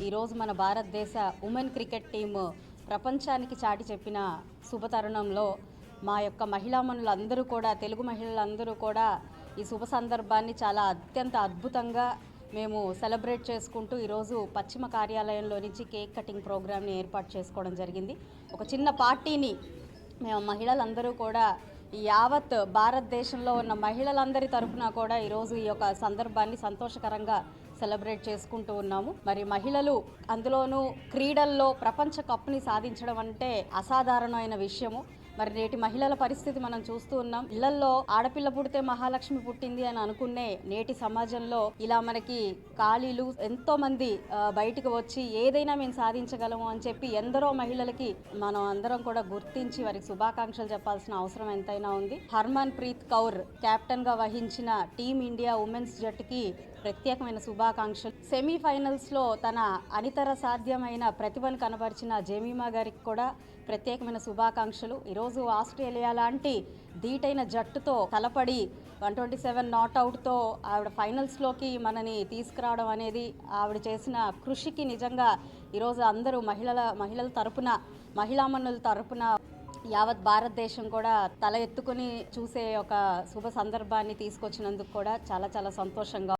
ఈరోజు మన భారతదేశ ఉమెన్ క్రికెట్ టీము ప్రపంచానికి చాటి చెప్పిన శుభతరుణంలో మా యొక్క మహిళామణులందరూ కూడా, తెలుగు మహిళలందరూ కూడా ఈ శుభ సందర్భాన్ని చాలా అత్యంత అద్భుతంగా మేము సెలబ్రేట్ చేసుకుంటూ ఈరోజు పశ్చిమ కార్యాలయంలో నుంచి కేక్ కటింగ్ ప్రోగ్రామ్ని ఏర్పాటు చేసుకోవడం జరిగింది. ఒక చిన్న పార్టీని మేము మహిళలందరూ కూడా యావత్ భారతదేశంలో ఉన్న మహిళలందరి తరఫున కూడా ఈరోజు ఈ యొక్క సందర్భాన్ని సంతోషకరంగా సెలబ్రేట్ చేసుకుంటూ ఉన్నాము. మరి మహిళలు అందులోనూ క్రీడల్లో ప్రపంచ కప్ని సాధించడం అంటే అసాధారణమైన విషయము. మరి నేటి మహిళల పరిస్థితి మనం చూస్తూ ఉన్నాం. ఇళ్లల్లో ఆడపిల్ల పుడితే మహాలక్ష్మి పుట్టింది అని అనుకునే నేటి సమాజంలో ఇలా మనకి ఖాళీలు ఎంతో మంది బయటకు వచ్చి ఏదైనా మేము సాధించగలము అని చెప్పి ఎందరో మహిళలకి మనం అందరం కూడా గుర్తించి వారికి శుభాకాంక్షలు చెప్పాల్సిన అవసరం ఎంతైనా ఉంది. హర్మన్ ప్రీత్ కౌర్ కెప్టెన్ గా వహించిన టీమిండియా ఉమెన్స్ జట్టుకి ప్రత్యేకమైన శుభాకాంక్షలు. సెమీఫైనల్స్ లో తన అనితర సాధ్యమైన ప్రతిభను కనబరిచిన జెమీమా గారికి కూడా ప్రత్యేకమైన శుభాకాంక్షలు. ఈరోజు ఆస్ట్రేలియా లాంటి ధీటైన జట్టుతో తలపడి 127 నాట్అవుట్తో ఆవిడ ఫైనల్స్లోకి మనని తీసుకురావడం అనేది ఆవిడ చేసిన కృషికి నిజంగా ఈరోజు అందరూ మహిళల తరపున, మహిళామణుల తరపున యావత్ భారతదేశం కూడా తల ఎత్తుకుని చూసే ఒక శుభ సందర్భాన్ని తీసుకొచ్చినందుకు కూడా చాలా చాలా సంతోషంగా